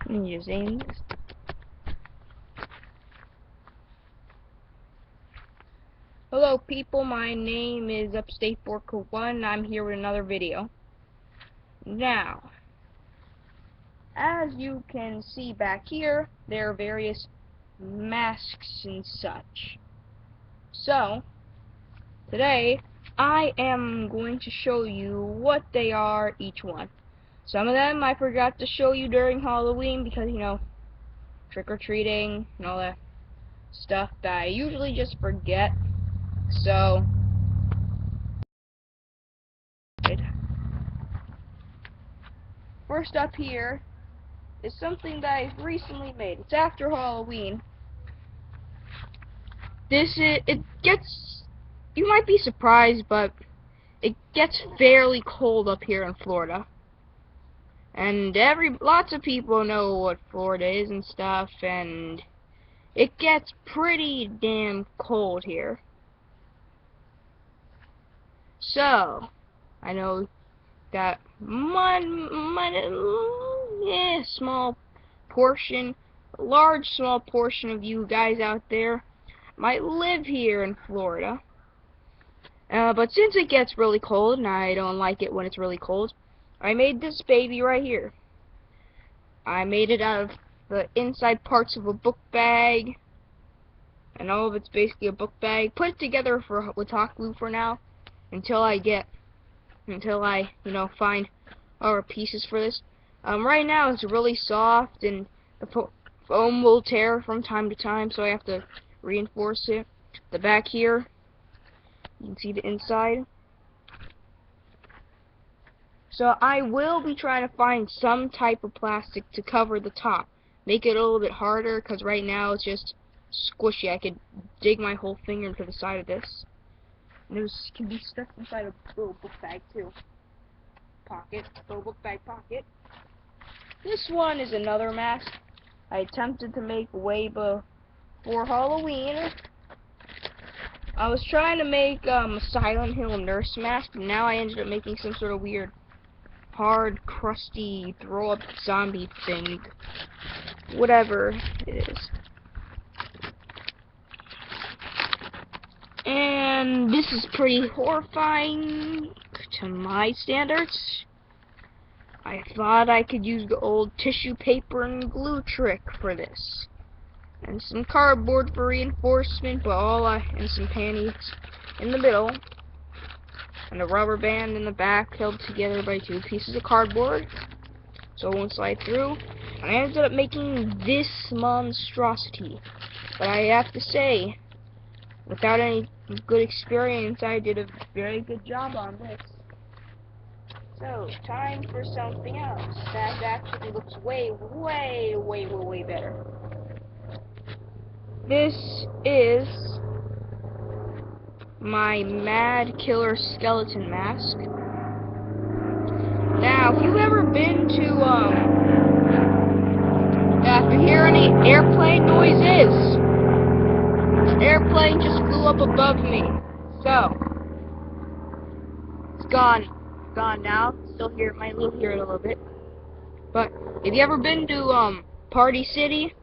Let me just aim this. Hello people, my name is Upstate Borka 1 and I'm here with another video. Now, as you can see back here, there are various masks and such. So, today, I am going to show you what they are, each one. Some of them I forgot to show you during Halloween because, you know, trick-or-treating and all that stuff that I usually just forget. So, first up here is something that I've recently made. It's after Halloween. It gets, you might be surprised, but it gets fairly cold up here in Florida. And lots of people know what Florida is and stuff, and it gets pretty damn cold here. So, I know that small portion of you guys out there might live here in Florida. But since it gets really cold, and I don't like it when it's really cold, I made this baby right here. I made it out of the inside parts of a book bag, and all of it's basically a book bag. Put it together with hot glue for now, until I find our pieces for this. Right now it's really soft, and the foam will tear from time to time, so I have to reinforce it. The back here, you can see the inside. So I will be trying to find some type of plastic to cover the top. Make it a little bit harder, because right now it's just squishy. I could dig my whole finger into the side of this. And this can be stuck inside a little book bag too. Little book bag pocket. This one is another mask I attempted to make way before Halloween. I was trying to make a Silent Hill nurse mask, and now I ended up making some sort of weird, hard, crusty, throw-up zombie thing. Whatever it is. And this is pretty horrifying to my standards. I thought I could use the old tissue paper and glue trick for this. And some cardboard for reinforcement, and some panties in the middle. And a rubber band in the back held together by 2 pieces of cardboard, so it won't slide through. And I ended up making this monstrosity. But I have to say, without any good experience, I did a very good job on this. So, time for something else that actually looks way better. This is my Mad Killer Skeleton mask. Now, if you've ever been to, if you hear any airplane noises, an airplane just flew up above me. So, it's gone now. Still here, might hear it a little bit. But if you ever been to Party City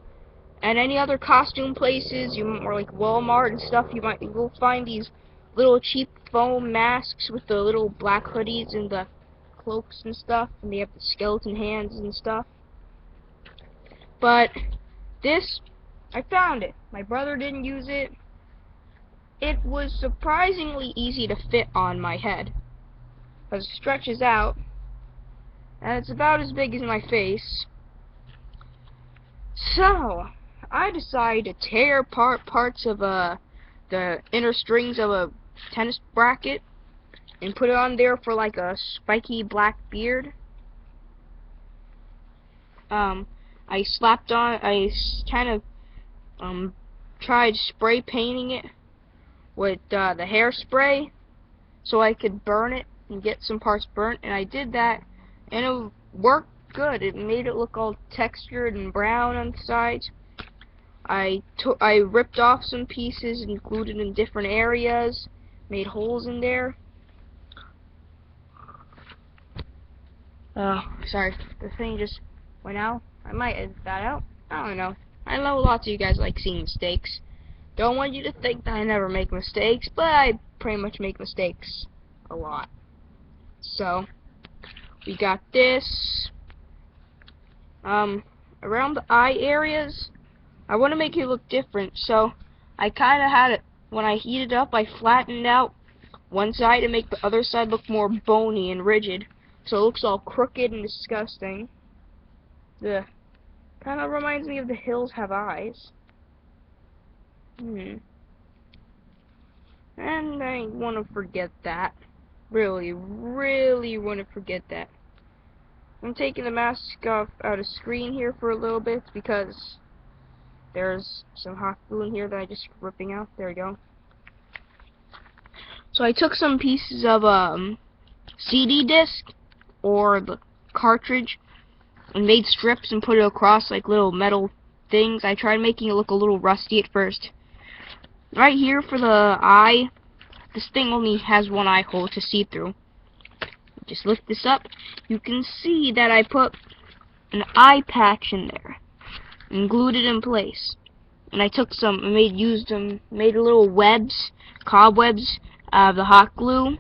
and any other costume places, or like Walmart and stuff, you'll find these little cheap foam masks with the little black hoodies and the cloaks and stuff, and they have the skeleton hands and stuff. But this, I found it. My brother didn't use it. It was surprisingly easy to fit on my head, because it stretches out, and it's about as big as my face. So, I decided to tear apart parts of the inner strings of a tennis bracket and put it on there for like a spiky black beard. I kind of tried spray painting it with the hairspray so I could burn it and get some parts burnt, and I did that, and it worked good. It made it look all textured and brown on the sides. I ripped off some pieces and glued it in different areas, made holes in there. Sorry, the thing just went out. I might edit that out. I don't know. I know lots of you guys like seeing mistakes. Don't want you to think that I never make mistakes, but I pretty much make mistakes a lot. So, we got this. Around the eye areas, I want to make it look different, so I kind of had it, when I heated it up, I flattened out one side to make the other side look more bony and rigid, so it looks all crooked and disgusting. The kind of reminds me of The Hills Have Eyes. And I want to forget that. Really want to forget that. I'm taking the mask off out of screen here for a little bit because there's some hot glue in here that I just ripping out. There we go. So I took some pieces of CD disc or the cartridge and made strips and put it across like little metal things. I tried making it look a little rusty at first. Right here for the eye, this thing only has one eye hole to see through. Just lift this up. You can see that I put an eye patch in there and glued it in place. And I took some, made little webs, cobwebs out of the hot glue.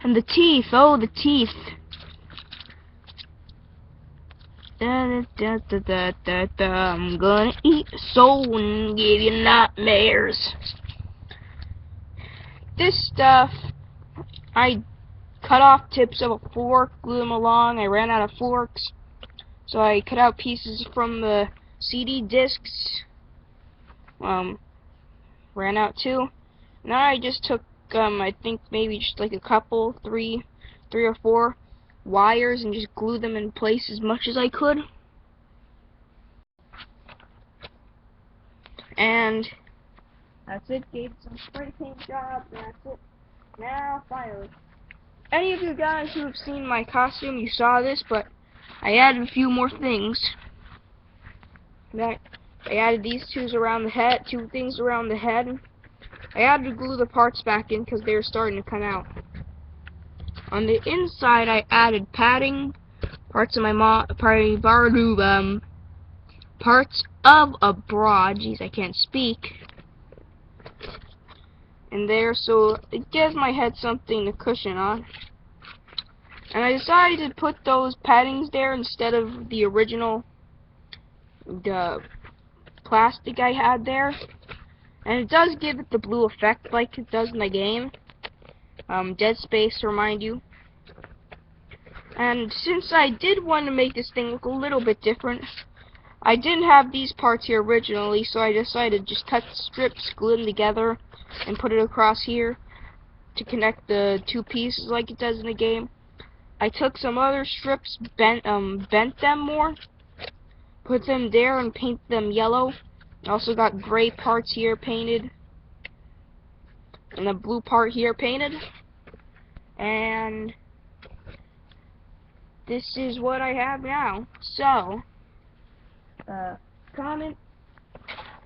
And the teeth, oh the teeth. I'm gonna eat a soul and give you nightmares. This stuff, I cut off tips of a fork, glue them along. I ran out of forks, so I cut out pieces from the CD discs. Ran out too. Now I just took, I think maybe just like a couple, three or four wires and just glued them in place as much as I could. And that's it. Gave some spray paint jobs, and that's it. Now, finally. Any of you guys who have seen my costume, you saw this, but I added a few more things. I added these two things around the head. I had to glue the parts back in because they were starting to come out. On the inside, I added padding, parts of a bra. Jeez, I can't speak. In there, so it gives my head something to cushion on. And I decided to put those paddings there instead of the original plastic I had there. And it does give it the blue effect like it does in the game. Dead Space, to remind you. And since I did want to make this thing look a little bit different, I didn't have these parts here originally, so I decided to just cut strips, glue them together, and put it across here to connect the two pieces like it does in the game. I took some other strips, bent them more, put them there and paint them yellow. I also got gray parts here painted, and the blue part here painted. And this is what I have now. So, comment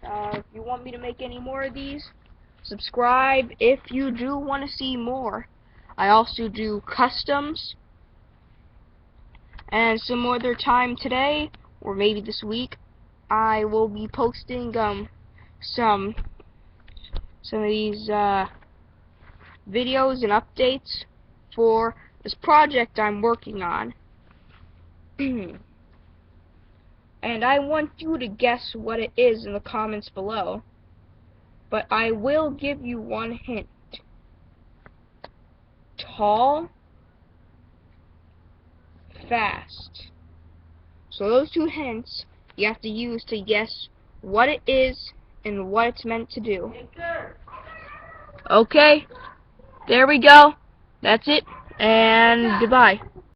if you want me to make any more of these. Subscribe if you do want to see more. I also do customs. And some other time today, or maybe this week, I will be posting some of these videos and updates for this project I'm working on. And I want you to guess what it is in the comments below. But I will give you one hint. Tall, fast. So those two hints you have to use to guess what it is and what it's meant to do. Okay, there we go. That's it, and goodbye.